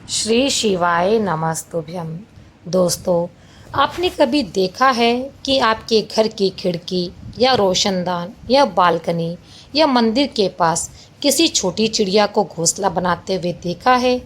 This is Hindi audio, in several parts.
श्री शिवाय नमस्तुभ्यम। दोस्तों, आपने कभी देखा है कि आपके घर की खिड़की या रोशनदान या बालकनी या मंदिर के पास किसी छोटी चिड़िया को घोंसला बनाते हुए देखा है?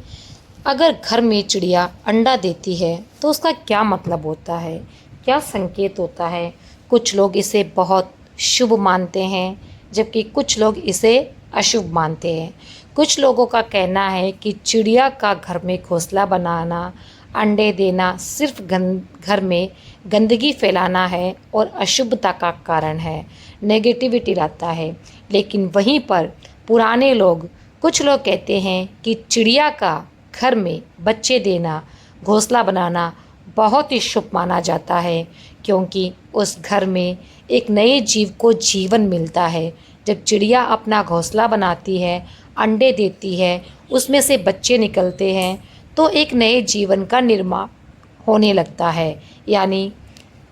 अगर घर में चिड़िया अंडा देती है तो उसका क्या मतलब होता है, क्या संकेत होता है? कुछ लोग इसे बहुत शुभ मानते हैं, जबकि कुछ लोग इसे अशुभ मानते हैं। कुछ लोगों का कहना है कि चिड़िया का घर में घोंसला बनाना, अंडे देना सिर्फ घर में गंदगी फैलाना है और अशुभता का कारण है, नेगेटिविटी लाता है। लेकिन वहीं पर पुराने लोग, कुछ लोग कहते हैं कि चिड़िया का घर में बच्चे देना, घोंसला बनाना बहुत ही शुभ माना जाता है, क्योंकि उस घर में एक नए जीव को जीवन मिलता है। जब चिड़िया अपना घोंसला बनाती है, अंडे देती है, उसमें से बच्चे निकलते हैं, तो एक नए जीवन का निर्माण होने लगता है, यानी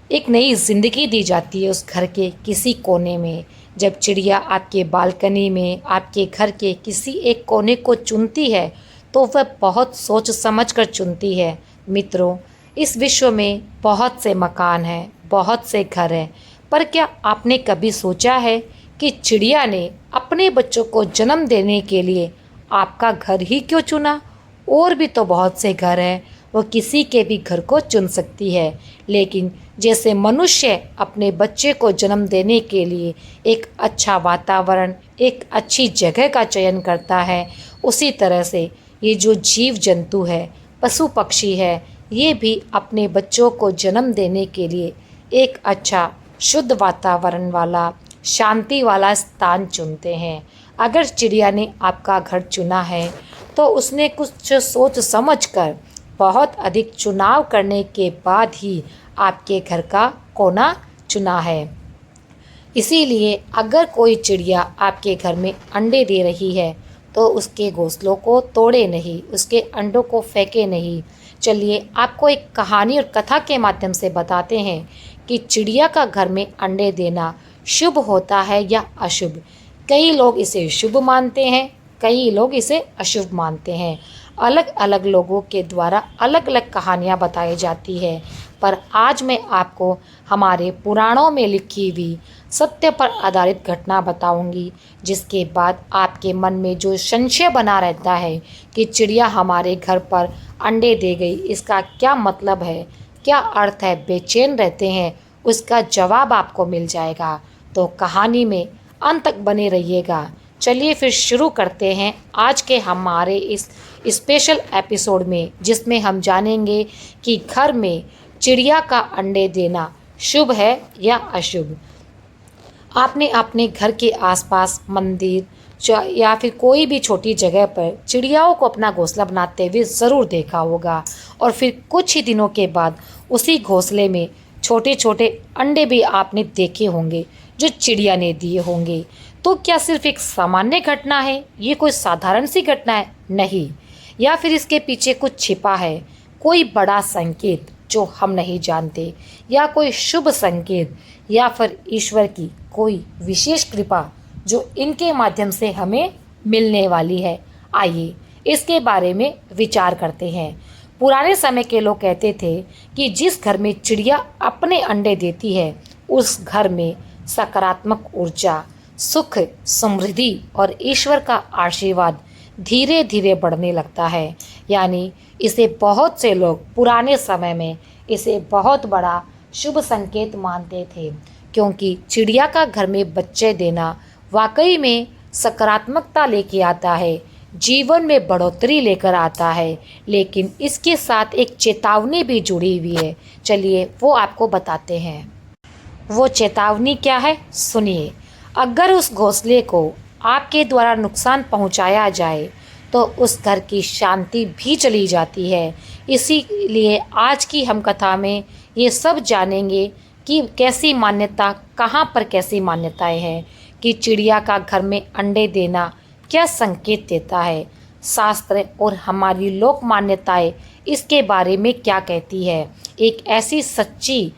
एक नई ज़िंदगी दी जाती है उस घर के किसी कोने में। जब चिड़िया आपके बालकनी में, आपके घर के किसी एक कोने को चुनती है, तो वह बहुत सोच समझ कर चुनती है। मित्रों, इस विश्व में बहुत से मकान हैं, बहुत से घर हैं, पर क्या आपने कभी सोचा है कि चिड़िया ने अपने बच्चों को जन्म देने के लिए आपका घर ही क्यों चुना? और भी तो बहुत से घर हैं, वो किसी के भी घर को चुन सकती है। लेकिन जैसे मनुष्य अपने बच्चे को जन्म देने के लिए एक अच्छा वातावरण, एक अच्छी जगह का चयन करता है, उसी तरह से ये जो जीव जंतु है, पशु पक्षी है, ये भी अपने बच्चों को जन्म देने के लिए एक अच्छा शुद्ध वातावरण वाला, शांति वाला स्थान चुनते हैं। अगर चिड़िया ने आपका घर चुना है तो उसने कुछ सोच समझ कर, बहुत अधिक चुनाव करने के बाद ही आपके घर का कोना चुना है। इसीलिए अगर कोई चिड़िया आपके घर में अंडे दे रही है तो उसके घोंसलों को तोड़े नहीं, उसके अंडों को फेंके नहीं। चलिए आपको एक कहानी और कथा के माध्यम से बताते हैं कि चिड़िया का घर में अंडे देना शुभ होता है या अशुभ। कई लोग इसे शुभ मानते हैं, कई लोग इसे अशुभ मानते हैं। अलग अलग लोगों के द्वारा अलग अलग कहानियाँ बताई जाती है, पर आज मैं आपको हमारे पुराणों में लिखी हुई सत्य पर आधारित घटना बताऊंगी, जिसके बाद आपके मन में जो संशय बना रहता है कि चिड़िया हमारे घर पर अंडे दे गई, इसका क्या मतलब है, क्या अर्थ है, बेचैन रहते हैं, उसका जवाब आपको मिल जाएगा। तो कहानी में अंत तक बने रहिएगा। चलिए फिर शुरू करते हैं आज के हमारे इस स्पेशल एपिसोड में, जिसमें हम जानेंगे कि घर में चिड़िया का अंडे देना शुभ है या अशुभ। आपने अपने घर के आसपास मंदिर या फिर कोई भी छोटी जगह पर चिड़ियाओं को अपना घोंसला बनाते हुए ज़रूर देखा होगा, और फिर कुछ ही दिनों के बाद उसी घोंसले में छोटे छोटे अंडे भी आपने देखे होंगे जो चिड़िया ने दिए होंगे। तो क्या सिर्फ एक सामान्य घटना है, ये कोई साधारण सी घटना है? नहीं, या फिर इसके पीछे कुछ छिपा है, कोई बड़ा संकेत जो हम नहीं जानते, या कोई शुभ संकेत, या फिर ईश्वर की कोई विशेष कृपा जो इनके माध्यम से हमें मिलने वाली है। आइए इसके बारे में विचार करते हैं। पुराने समय के लोग कहते थे कि जिस घर में चिड़िया अपने अंडे देती है, उस घर में सकारात्मक ऊर्जा, सुख, समृद्धि और ईश्वर का आशीर्वाद धीरे धीरे बढ़ने लगता है। यानी इसे बहुत से लोग पुराने समय में इसे बहुत बड़ा शुभ संकेत मानते थे, क्योंकि चिड़िया का घर में बच्चे देना वाकई में सकारात्मकता लेके आता है, जीवन में बढ़ोतरी लेकर आता है। लेकिन इसके साथ एक चेतावनी भी जुड़ी हुई है। चलिए वो आपको बताते हैं। वो चेतावनी क्या है, सुनिए। अगर उस घोंसले को आपके द्वारा नुकसान पहुंचाया जाए तो उस घर की शांति भी चली जाती है। इसीलिए आज की हम कथा में ये सब जानेंगे कि कैसी मान्यता, कहाँ पर कैसी मान्यताएं हैं, कि चिड़िया का घर में अंडे देना क्या संकेत देता है, शास्त्र और हमारी लोक मान्यताएं इसके बारे में क्या कहती है। एक ऐसी सच्ची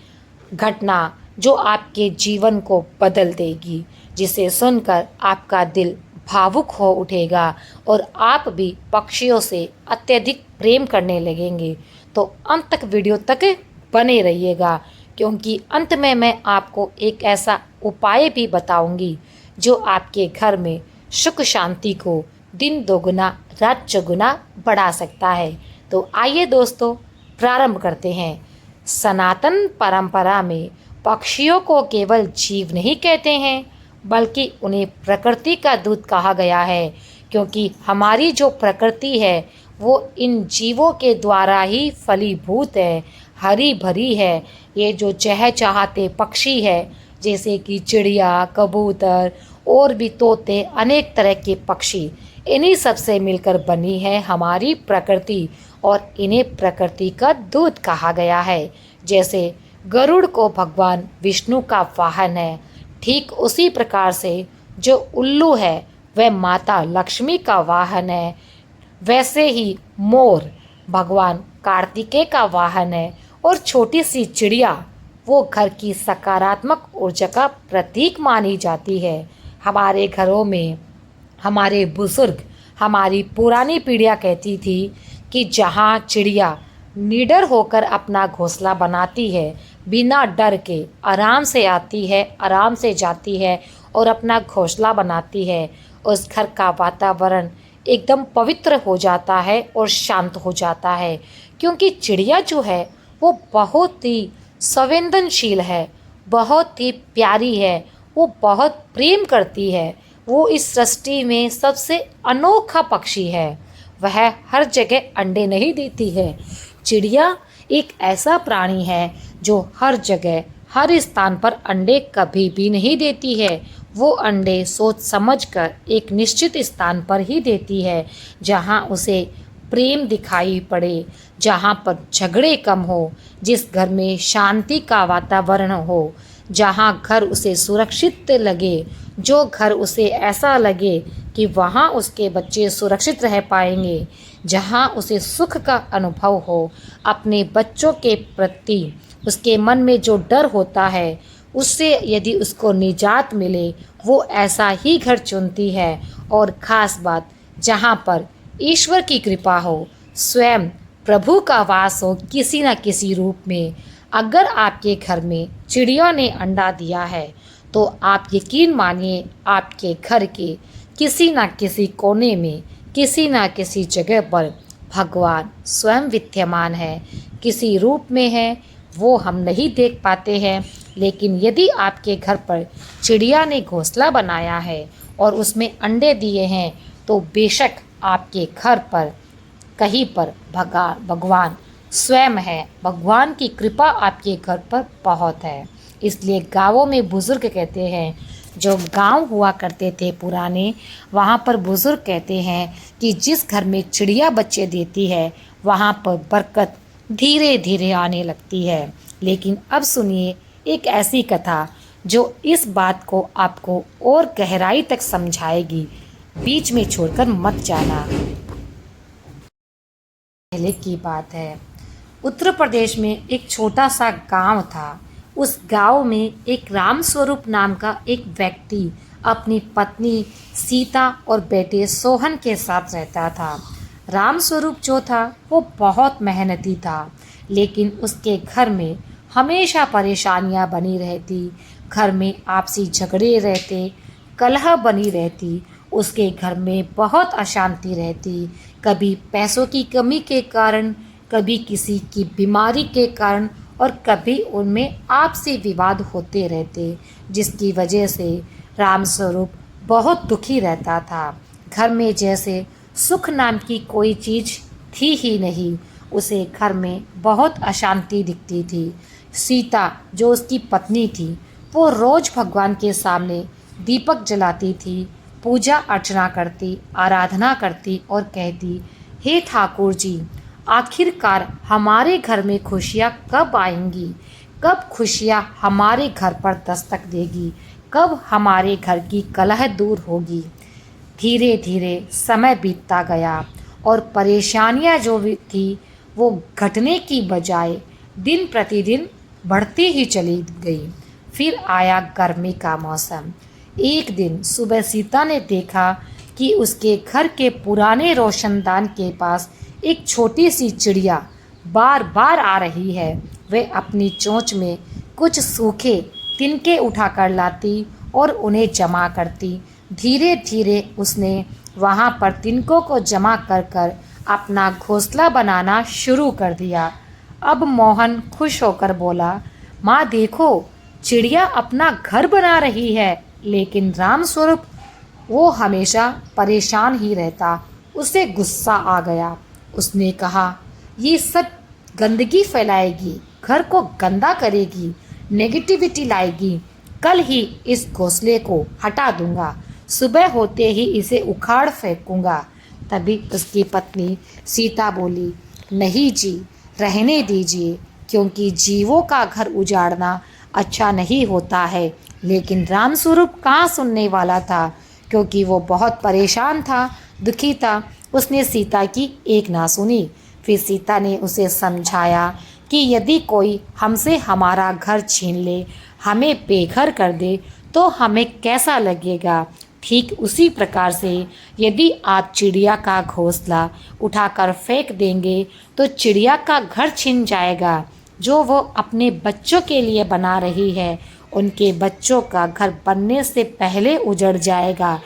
घटना जो आपके जीवन को बदल देगी, जिसे सुनकर आपका दिल भावुक हो उठेगा और आप भी पक्षियों से अत्यधिक प्रेम करने लगेंगे। तो अंत तक वीडियो तक बने रहिएगा, क्योंकि अंत में मैं आपको एक ऐसा उपाय भी बताऊंगी जो आपके घर में सुख शांति को दिन दोगुना रात चौगुना बढ़ा सकता है। तो आइए दोस्तों, प्रारंभ करते हैं। सनातन परंपरा में पक्षियों को केवल जीव नहीं कहते हैं, बल्कि उन्हें प्रकृति का दूत कहा गया है, क्योंकि हमारी जो प्रकृति है वो इन जीवों के द्वारा ही फलीभूत है, हरी भरी है। ये जो चहचहाते पक्षी है, जैसे कि चिड़िया, कबूतर और भी तोते, अनेक तरह के पक्षी, इन्हीं सब से मिलकर बनी है हमारी प्रकृति और इन्हें प्रकृति का दूत कहा गया है। जैसे गरुड़ को भगवान विष्णु का वाहन है, ठीक उसी प्रकार से जो उल्लू है वह माता लक्ष्मी का वाहन है। वैसे ही मोर भगवान कार्तिकेय का वाहन है और छोटी सी चिड़िया वो घर की सकारात्मक ऊर्जा का प्रतीक मानी जाती है। हमारे घरों में हमारे बुजुर्ग, हमारी पुरानी पीढ़ियाँ कहती थी कि जहाँ चिड़िया निडर होकर अपना घोंसला बनाती है, बिना डर के आराम से आती है, आराम से जाती है और अपना घोंसला बनाती है, उस घर का वातावरण एकदम पवित्र हो जाता है और शांत हो जाता है। क्योंकि चिड़िया जो है वो बहुत ही संवेदनशील है, बहुत ही प्यारी है, वो बहुत प्रेम करती है। वो इस सृष्टि में सबसे अनोखा पक्षी है। वह हर जगह अंडे नहीं देती है। चिड़िया एक ऐसा प्राणी है जो हर जगह हर स्थान पर अंडे कभी भी नहीं देती है। वो अंडे सोच समझकर एक निश्चित स्थान पर ही देती है, जहाँ उसे प्रेम दिखाई पड़े, जहाँ पर झगड़े कम हो, जिस घर में शांति का वातावरण हो, जहाँ घर उसे सुरक्षित लगे, जो घर उसे ऐसा लगे कि वहाँ उसके बच्चे सुरक्षित रह पाएंगे, जहाँ उसे सुख का अनुभव हो। अपने बच्चों के प्रति उसके मन में जो डर होता है, उससे यदि उसको निजात मिले, वो ऐसा ही घर चुनती है। और ख़ास बात, जहाँ पर ईश्वर की कृपा हो, स्वयं प्रभु का वास हो किसी न किसी रूप में। अगर आपके घर में चिड़िया ने अंडा दिया है तो आप यकीन मानिए आपके घर के किसी न किसी कोने में, किसी न किसी जगह पर भगवान स्वयं विद्यमान है, किसी रूप में है, वो हम नहीं देख पाते हैं। लेकिन यदि आपके घर पर चिड़िया ने घोंसला बनाया है और उसमें अंडे दिए हैं, तो बेशक आपके घर पर कहीं पर भगवान स्वयं है, भगवान की कृपा आपके घर पर बहुत है। इसलिए गाँवों में बुज़ुर्ग कहते हैं, जो गांव हुआ करते थे पुराने, वहाँ पर बुज़ुर्ग कहते हैं कि जिस घर में चिड़िया बच्चे देती है वहाँ पर बरकत धीरे धीरे आने लगती है। लेकिन अब सुनिए एक ऐसी कथा जो इस बात को आपको और गहराई तक समझाएगी। बीच में छोड़कर मत जाना। पहले की बात है, उत्तर प्रदेश में एक छोटा सा गांव था। उस गांव में एक रामस्वरूप नाम का एक व्यक्ति अपनी पत्नी सीता और बेटे सोहन के साथ रहता था। रामस्वरूप जो था वो बहुत मेहनती था, लेकिन उसके घर में हमेशा परेशानियां बनी रहती। घर में आपसी झगड़े रहते, कलह बनी रहती, उसके घर में बहुत अशांति रहती। कभी पैसों की कमी के कारण, कभी किसी की बीमारी के कारण, और कभी उनमें आपसी विवाद होते रहते, जिसकी वजह से रामस्वरूप बहुत दुखी रहता था। घर में जैसे सुख नाम की कोई चीज़ थी ही नहीं। उसे घर में बहुत अशांति दिखती थी। सीता जो उसकी पत्नी थी, वो रोज़ भगवान के सामने दीपक जलाती थी, पूजा अर्चना करती, आराधना करती और कहती, हे ठाकुर जी, आखिरकार हमारे घर में खुशियाँ कब आएंगी? कब खुशियाँ हमारे घर पर दस्तक देगी? कब हमारे घर की कलह दूर होगी? धीरे धीरे समय बीतता गया और परेशानियाँ जो भी थी वो घटने की बजाय दिन प्रतिदिन बढ़ती ही चली गई। फिर आया गर्मी का मौसम। एक दिन सुबह सीता ने देखा कि उसके घर के पुराने रोशनदान के पास एक छोटी सी चिड़िया बार बार आ रही है। वह अपनी चोंच में कुछ सूखे तिनके उठाकर लाती और उन्हें जमा करती। धीरे धीरे उसने वहाँ पर तिनकों को जमा कर कर अपना घोंसला बनाना शुरू कर दिया। अब मोहन खुश होकर बोला, माँ देखो, चिड़िया अपना घर बना रही है। लेकिन रामस्वरूप वो हमेशा परेशान ही रहता। उसे गुस्सा आ गया। उसने कहा, ये सब गंदगी फैलाएगी, घर को गंदा करेगी, नेगेटिविटी लाएगी। कल ही इस घोंसले को हटा दूंगा, सुबह होते ही इसे उखाड़ फेंकूंगा। तभी उसकी पत्नी सीता बोली, नहीं जी, रहने दीजिए, क्योंकि जीवों का घर उजाड़ना अच्छा नहीं होता है। लेकिन रामस्वरूप कहाँ सुनने वाला था, क्योंकि वो बहुत परेशान था, दुखी था। उसने सीता की एक ना सुनी। फिर सीता ने उसे समझाया कि यदि कोई हमसे हमारा घर छीन ले, हमें बेघर कर दे, तो हमें कैसा लगेगा। ठीक उसी प्रकार से यदि आप चिड़िया का घोंसला उठाकर फेंक देंगे तो चिड़िया का घर छिन जाएगा जो वो अपने बच्चों के लिए बना रही है। उनके बच्चों का घर बनने से पहले उजड़ जाएगा।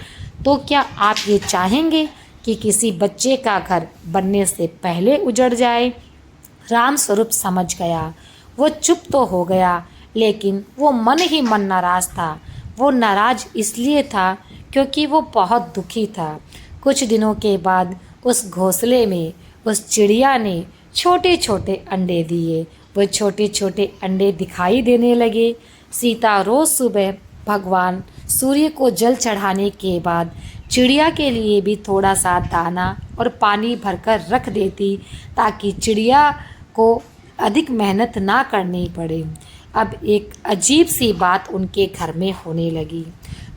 तो क्या आप ये चाहेंगे कि किसी बच्चे का घर बनने से पहले उजड़ जाए? रामस्वरूप समझ गया। वो चुप तो हो गया, लेकिन वो मन ही मन नाराज था। वो नाराज इसलिए था क्योंकि वो बहुत दुखी था। कुछ दिनों के बाद उस घोंसले में उस चिड़िया ने छोटे छोटे अंडे दिए। वो छोटे छोटे अंडे दिखाई देने लगे। सीता रोज़ सुबह भगवान सूर्य को जल चढ़ाने के बाद चिड़िया के लिए भी थोड़ा सा दाना और पानी भरकर रख देती, ताकि चिड़िया को अधिक मेहनत ना करनी पड़े। अब एक अजीब सी बात उनके घर में होने लगी।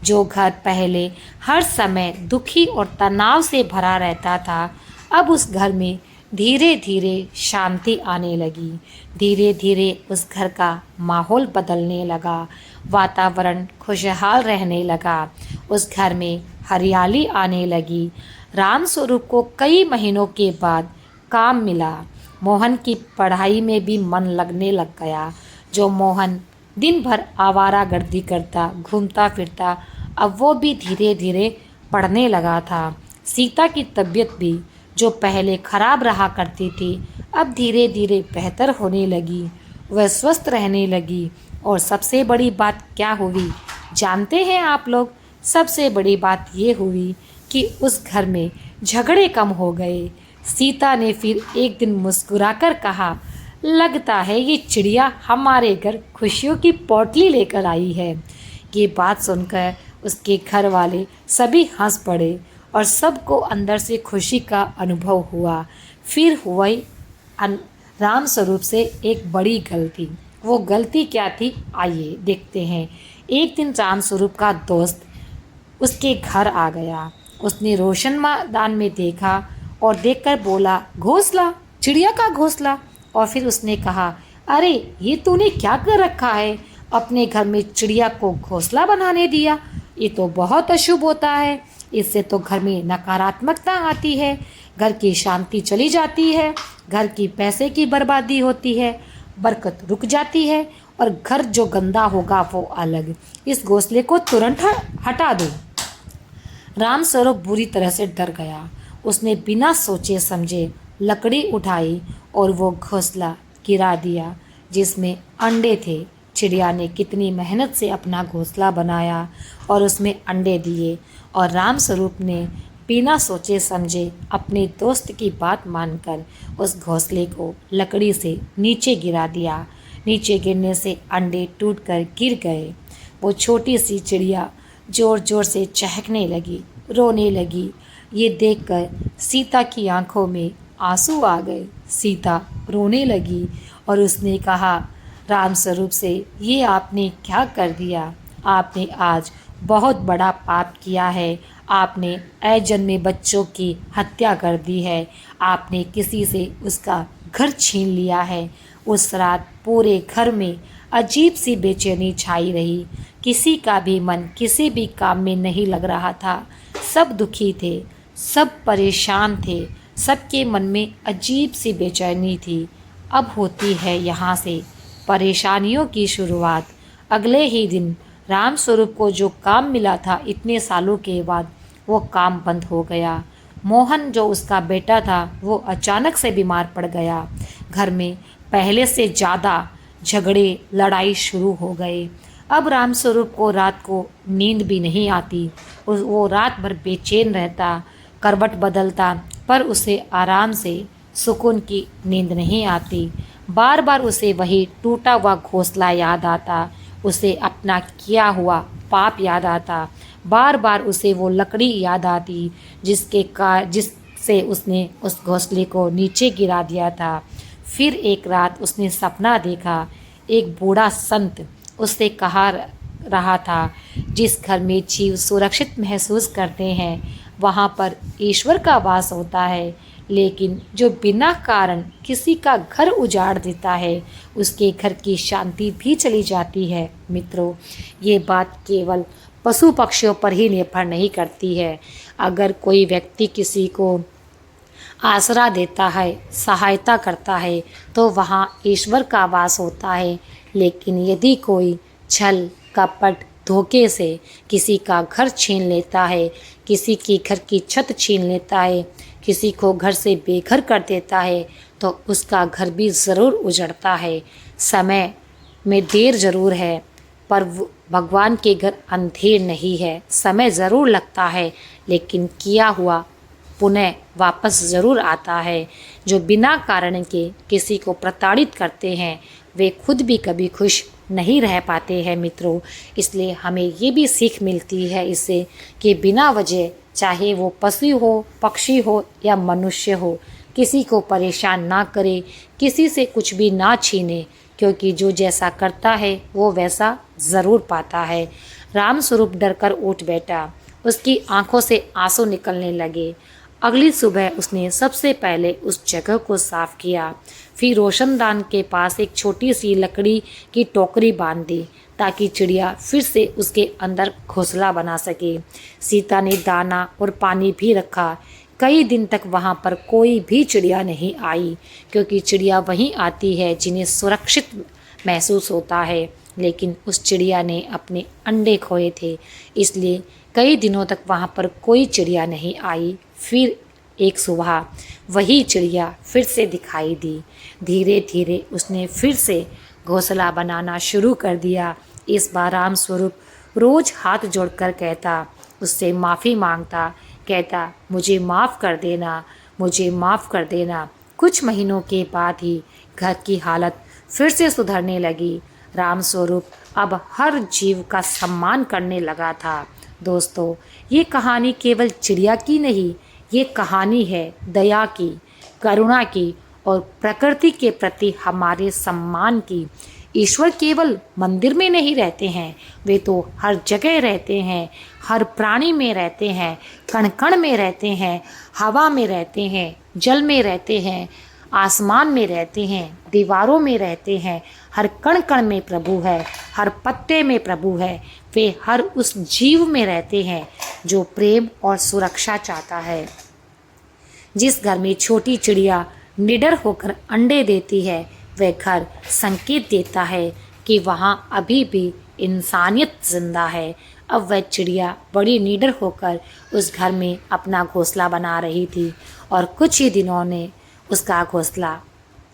जो घर पहले हर समय दुखी और तनाव से भरा रहता था, अब उस घर में धीरे धीरे शांति आने लगी। धीरे धीरे उस घर का माहौल बदलने लगा। वातावरण खुशहाल रहने लगा। उस घर में हरियाली आने लगी। रामस्वरूप को कई महीनों के बाद काम मिला। मोहन की पढ़ाई में भी मन लगने लग गया। जो मोहन दिन भर आवारागर्दी करता, घूमता फिरता, अब वो भी धीरे धीरे पढ़ने लगा था। सीता की तबीयत भी, जो पहले खराब रहा करती थी, अब धीरे धीरे बेहतर होने लगी। वह स्वस्थ रहने लगी। और सबसे बड़ी बात क्या हुई जानते हैं आप लोग? सबसे बड़ी बात ये हुई कि उस घर में झगड़े कम हो गए। सीता ने फिर एक दिन मुस्कुराकर कहा, लगता है ये चिड़िया हमारे घर खुशियों की पोटली लेकर आई है। ये बात सुनकर उसके घर वाले सभी हंस पड़े और सबको अंदर से खुशी का अनुभव हुआ। फिर हुई रामस्वरूप से एक बड़ी गलती। वो गलती क्या थी, आइए देखते हैं। एक दिन रामस्वरूप का दोस्त उसके घर आ गया। उसने रोशनदान में देखा और देखकर बोला, घोंसला, चिड़िया का घोंसला। और फिर उसने कहा, अरे ये तूने क्या कर रखा है? अपने घर में चिड़िया को घोंसला बनाने दिया। ये तो बहुत अशुभ होता है। इससे तो घर में नकारात्मकता आती है, घर की शांति चली जाती है, घर की पैसे की बर्बादी होती है, बरकत रुक जाती है और घर जो गंदा होगा वो अलग। इस घोंसले को तुरंत हटा दो। रामस्वरूप बुरी तरह से डर गया। उसने बिना सोचे समझे लकड़ी उठाई और वो घोंसला गिरा दिया जिसमें अंडे थे। चिड़िया ने कितनी मेहनत से अपना घोंसला बनाया और उसमें अंडे दिए, और रामस्वरूप ने बिना सोचे समझे अपने दोस्त की बात मानकर उस घोंसले को लकड़ी से नीचे गिरा दिया। नीचे गिरने से अंडे टूटकर गिर गए। वो छोटी सी चिड़िया ज़ोर ज़ोर से चहकने लगी, रोने लगी। ये देखकर सीता की आंखों में आंसू आ गए। सीता रोने लगी और उसने कहा रामस्वरूप से, ये आपने क्या कर दिया? आपने आज बहुत बड़ा पाप किया है। आपने अजन्मे बच्चों की हत्या कर दी है। आपने किसी से उसका घर छीन लिया है। उस रात पूरे घर में अजीब सी बेचैनी छाई रही। किसी का भी मन किसी भी काम में नहीं लग रहा था। सब दुखी थे, सब परेशान थे, सबके मन में अजीब सी बेचैनी थी। अब होती है यहाँ से परेशानियों की शुरुआत। अगले ही दिन रामस्वरूप को जो काम मिला था इतने सालों के बाद, वो काम बंद हो गया। मोहन जो उसका बेटा था वो अचानक से बीमार पड़ गया। घर में पहले से ज़्यादा झगड़े लड़ाई शुरू हो गए। अब रामस्वरूप को रात को नींद भी नहीं आती। वो रात भर बेचैन रहता, करवट बदलता, पर उसे आराम से सुकून की नींद नहीं आती। बार बार उसे वही टूटा हुआ घोंसला याद आता, उसे अपना किया हुआ पाप याद आता। बार बार उसे वो लकड़ी याद आती जिससे उसने उस घोंसले को नीचे गिरा दिया था। फिर एक रात उसने सपना देखा, एक बूढ़ा संत उससे कहा रहा था, जिस घर में जीव सुरक्षित महसूस करते हैं वहाँ पर ईश्वर का वास होता है, लेकिन जो बिना कारण किसी का घर उजाड़ देता है उसके घर की शांति भी चली जाती है। मित्रों, ये बात केवल पशु पक्षियों पर ही निर्भर नहीं करती है। अगर कोई व्यक्ति किसी को आसरा देता है, सहायता करता है, तो वहाँ ईश्वर का वास होता है। लेकिन यदि कोई छल कपट धोखे से किसी का घर छीन लेता है, किसी की घर की छत छीन लेता है, किसी को घर से बेघर कर देता है, तो उसका घर भी ज़रूर उजड़ता है। समय में देर ज़रूर है, पर भगवान के घर अंधेर नहीं है। समय ज़रूर लगता है, लेकिन किया हुआ पुनः वापस ज़रूर आता है। जो बिना कारण के किसी को प्रताड़ित करते हैं वे खुद भी कभी खुश नहीं रह पाते हैं। मित्रों, इसलिए हमें ये भी सीख मिलती है इससे कि बिना वजह, चाहे वो पशु हो, पक्षी हो या मनुष्य हो, किसी को परेशान ना करे, किसी से कुछ भी ना छीने, क्योंकि जो जैसा करता है वो वैसा ज़रूर पाता है। रामस्वरूप डरकर उठ बैठा, उसकी आंखों से आंसू निकलने लगे। अगली सुबह उसने सबसे पहले उस जगह को साफ किया, फिर रोशनदान के पास एक छोटी सी लकड़ी की टोकरी बांध दी ताकि चिड़िया फिर से उसके अंदर घोंसला बना सके। सीता ने दाना और पानी भी रखा। कई दिन तक वहाँ पर कोई भी चिड़िया नहीं आई, क्योंकि चिड़िया वहीं आती है जिन्हें सुरक्षित महसूस होता है। लेकिन उस चिड़िया ने अपने अंडे खोए थे, इसलिए कई दिनों तक वहाँ पर कोई चिड़िया नहीं आई। फिर एक सुबह वही चिड़िया फिर से दिखाई दी। धीरे धीरे उसने फिर से घोंसला बनाना शुरू कर दिया। इस बार रामस्वरूप रोज हाथ जोड़कर कहता, उससे माफ़ी मांगता, कहता, मुझे माफ़ कर देना, मुझे माफ़ कर देना। कुछ महीनों के बाद ही घर की हालत फिर से सुधरने लगी। रामस्वरूप अब हर जीव का सम्मान करने लगा था। दोस्तों, ये कहानी केवल चिड़िया की नहीं, ये कहानी है दया की, करुणा की और प्रकृति के प्रति हमारे सम्मान की। ईश्वर केवल मंदिर में नहीं रहते हैं, वे तो हर जगह रहते हैं, हर प्राणी में रहते हैं, कण कण में रहते हैं, हवा में रहते हैं, जल में रहते हैं, आसमान में रहते हैं, दीवारों में रहते हैं। हर कण कण में प्रभु है, हर पत्ते में प्रभु है। वे हर उस जीव में रहते हैं जो प्रेम और सुरक्षा चाहता है। जिस घर में छोटी चिड़िया निडर होकर अंडे देती है, वह घर संकेत देता है कि वहाँ अभी भी इंसानियत जिंदा है। अब वह चिड़िया बड़ी निडर होकर उस घर में अपना घोंसला बना रही थी और कुछ ही दिनों में उसका घोंसला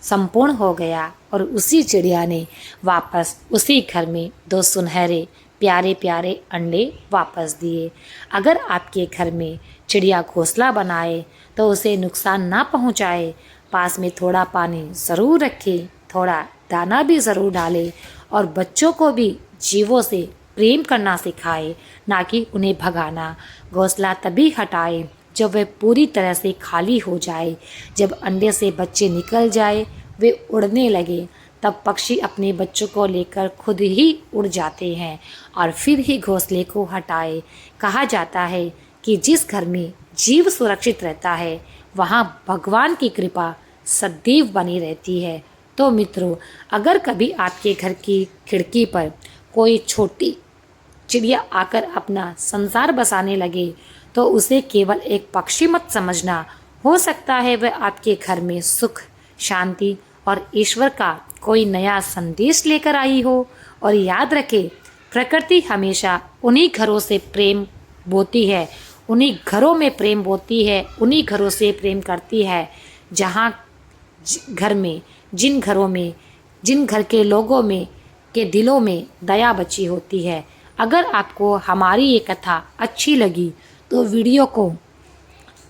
संपूर्ण हो गया और उसी चिड़िया ने वापस उसी घर में 2 सुनहरे प्यारे प्यारे अंडे वापस दिए। अगर आपके घर में चिड़िया घोंसला बनाए तो उसे नुकसान ना पहुंचाए। पास में थोड़ा पानी ज़रूर रखें, थोड़ा दाना भी ज़रूर डालें और बच्चों को भी जीवों से प्रेम करना सिखाए, ना कि उन्हें भगाना। घोंसला तभी हटाए जब वह पूरी तरह से खाली हो जाए। जब अंडे से बच्चे निकल जाए, वे उड़ने लगे, तब पक्षी अपने बच्चों को लेकर खुद ही उड़ जाते हैं और फिर ही घोंसले को हटाए। कहा जाता है कि जिस घर में जीव सुरक्षित रहता है वहाँ भगवान की कृपा सदैव बनी रहती है। तो मित्रों, अगर कभी आपके घर की खिड़की पर कोई छोटी चिड़िया आकर अपना संसार बसाने लगे तो उसे केवल एक पक्षी मत समझना। हो सकता है वह आपके घर में सुख, शांति और ईश्वर का कोई नया संदेश लेकर आई हो। और याद रखें, प्रकृति हमेशा उन्हीं घरों से प्रेम बोती है, उन्हीं घरों में प्रेम बोती है, उन्हीं घरों से प्रेम करती है जहाँ घर में, जिन घरों में, जिन घर के लोगों में के दिलों में दया बची होती है। अगर आपको हमारी ये कथा अच्छी लगी तो वीडियो को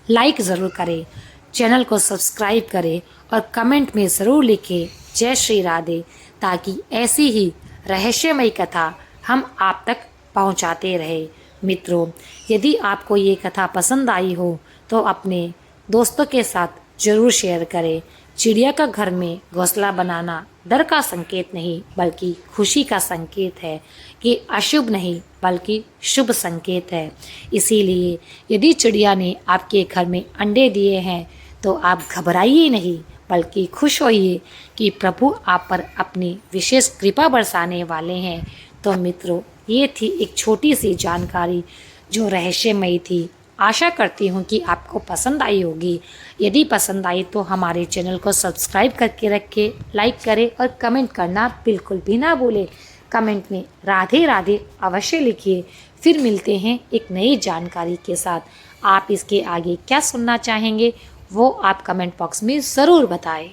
लाइक ज़रूर करें, चैनल को सब्सक्राइब करें और कमेंट में ज़रूर लिखें जय श्री राधे, ताकि ऐसी ही रहस्यमयी कथा हम आप तक पहुंचाते रहे। मित्रों, यदि आपको ये कथा पसंद आई हो तो अपने दोस्तों के साथ ज़रूर शेयर करें। चिड़िया का घर में घोंसला बनाना डर का संकेत नहीं बल्कि खुशी का संकेत है, कि अशुभ नहीं बल्कि शुभ संकेत है। इसीलिए यदि चिड़िया ने आपके घर में अंडे दिए हैं तो आप घबराइए नहीं बल्कि खुश होइए कि प्रभु आप पर अपनी विशेष कृपा बरसाने वाले हैं। तो मित्रों, ये थी एक छोटी सी जानकारी जो रहस्यमयी थी। आशा करती हूँ कि आपको पसंद आई होगी। यदि पसंद आई तो हमारे चैनल को सब्सक्राइब करके रखें, लाइक करें और कमेंट करना बिल्कुल भी ना भूलें। कमेंट में राधे राधे अवश्य लिखिए। फिर मिलते हैं एक नई जानकारी के साथ। आप इसके आगे क्या सुनना चाहेंगे वो आप कमेंट बॉक्स में ज़रूर बताएं।